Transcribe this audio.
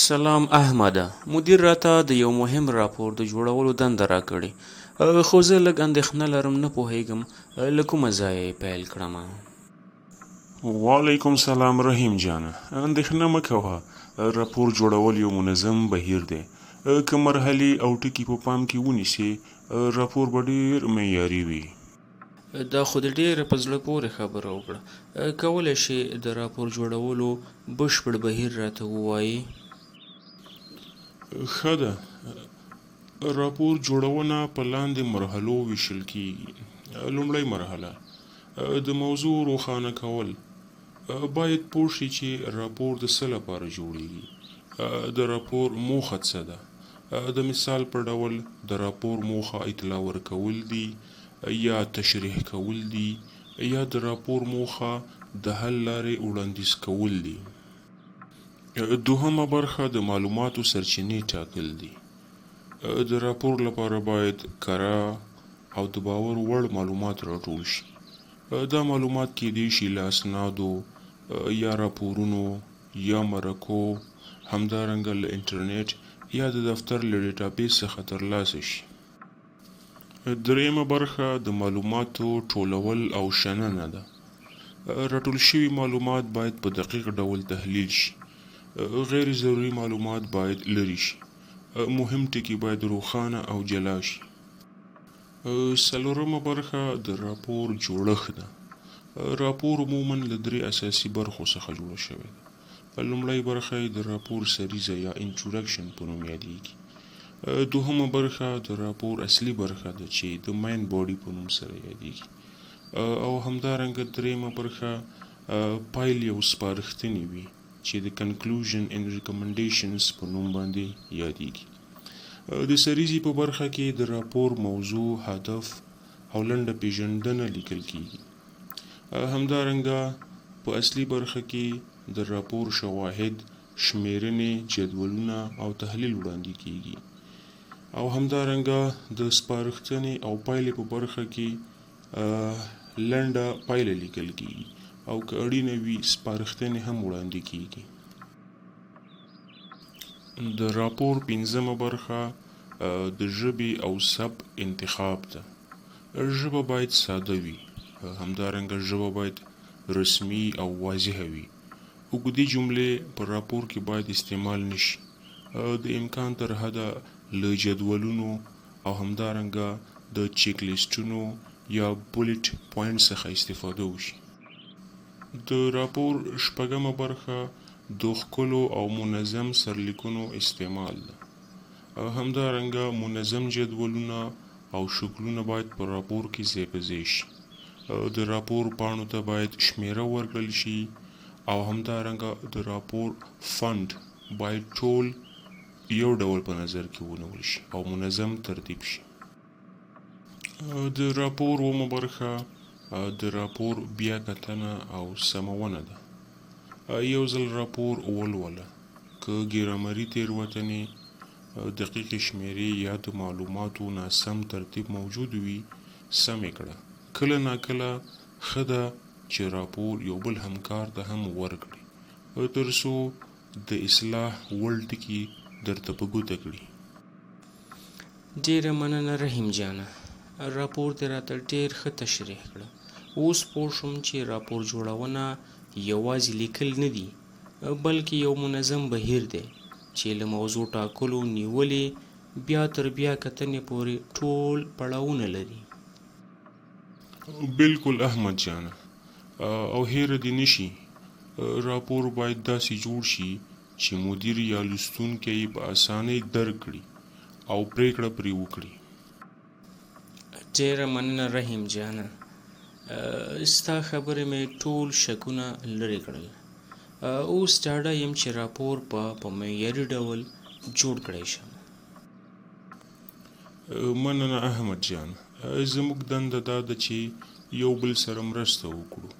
سلام احمده، مدیر راته د یو مهم راپور د جوړولو دنده راکړې، خو زه لږ اندېښنه لرم، نه پوهیږم له کومه ځایه یې پیل کړمه. وعلیکم سلام رحیم جانه، اندېښنه مه کوه. راپور جوړول یو منظم بهیر دی. که مرحلې او ټکي په پام کې ونیسې، راپور به ډېر معیاري وي. دا خو د ډېره په زړه پورې خبره وکړه. کولی شې د راپور جوړولو بشپړ بهیر راته ووایې؟ ښه ده. راپور جوړونه په لاندې مرحلو ویشل کیږي. لومړی مرحله د موضوع روښانه کول. باید پوه شي چې راپور د څه لپاره جوړیږي. د راپور موخه څه ده. د مثال په ډول د راپور موخه اطلاع ورکول دي، یا تشریح کول دي، یا د راپور موخه د حل لارې وړاندیز کول دي. دوهمه برخه د معلوماتو سرچینې ټاکل دي. د راپور لپاره باید کره او د باور وړ معلومات راټول شي. دا معلومات کیدای شي له اسنادو، یا راپورونو، یا مرکو، همدارنګه له انټرنیټ یا د دفتر له ډیټابیس څخه ترلاسه شي. دریمه برخه د معلوماتو ټولول او شننه ده. راټول شوي معلومات باید په دقیق ډول تحلیل شي. غیر ضروري معلومات باید لرې شي. مهم ټکي باید روښانه او جلا شي. څلورمه برخه د راپور جوړښت ده. راپور عموما له 3 اساسي برخو څخه جوړ شوی ده. لومړی برخه د راپور سریزه یا انټروډکشن په نوم یادیږي. دوهمه برخه د راپور اصلي برخه ده چې د مین باډي په نوم سره یادیږي. او همدارنګه دریمه برخه پایلې او سپارښتنې وي چې د کنکلوژن اینډ ریکمنډیشنز په نوم باندې یادیږي. د سریزې په برخه کې د راپور موضوع، هدف او لنډه پیژندنه لیکل کیږي. همدارنګه په اصلي برخه کې د راپور شواهد، شمیرنې، جدولونه او تحلیل وړاندې کیږي. او همدارنګه د سپارښتنې او پایلې په برخه کې لنډه پایله لیکل کیږي، او که اړینه وي سپارښتنې هم وړاندې کیږي. د راپور پنځمه برخه د ژبې او سبک انتخاب ده. ژبه باید ساده وي. همدارنګه ژبه باید رسمي او واضحه وي. اوږدې جملې په راپور کې باید استعمال نشي. د امکان تر حده له جدولونو او همدارنګه د چیک لیسټونو یا بولټ پوینټ څخه استفاده وشي. د راپور شپږمه برخه د ښکلو او منظم سرلیکونو استعمال ده. همدارنګه منظم جدولونه او شکلونه باید په راپور کې ځای په ځای شي. د راپور پاڼو ته باید شمیره ورکړل شي، او همدارنګه د راپور فند باید ټول یو ډول په نظر کې ونیول شي او منظم ترتیب شي. د راپور اوومه برخه د راپور بیا کتنه او سمونه ده. یو ځل راپور ولوله، که ګرامري تېروتنې، دقیقې شمیرې یا د معلوماتو ناسم ترتیب موجود وي، سمې کړه. کله ناکله ښه ده چې راپور یو بل همکار ته هم ورکړي، تر څو د اصلاح وړ ټکي درته په ګوته کړي. ډېره مننه رحیم جانه، راپور دې راته ډېر ښه تشریح کړه. اوس پوه شوم چې راپور جوړونه یوازې لیکل نه دي، بلکې یو منظم بهیر دی چې له موضوع ټاکلو نیولې بیا تر بیا کتنې پورې ټول پړاوونه لري. بالکل احمد جانه، او هیره دې نشي، راپور باید داسې جوړ شي چې مدیر یا لوستونکی یې په اسانۍ درک کړي او پریکړه پرې وکړي. ډېره مننه رحیم جانه، ستا خبرې مې ټول شکونه لرې کړل. اوس ډاډه یم چې راپور په معیاري ډول جوړ کړی شم. مننه احمد جان، زموږ دنده دا ده چې یو بل سره مرسته وکړو.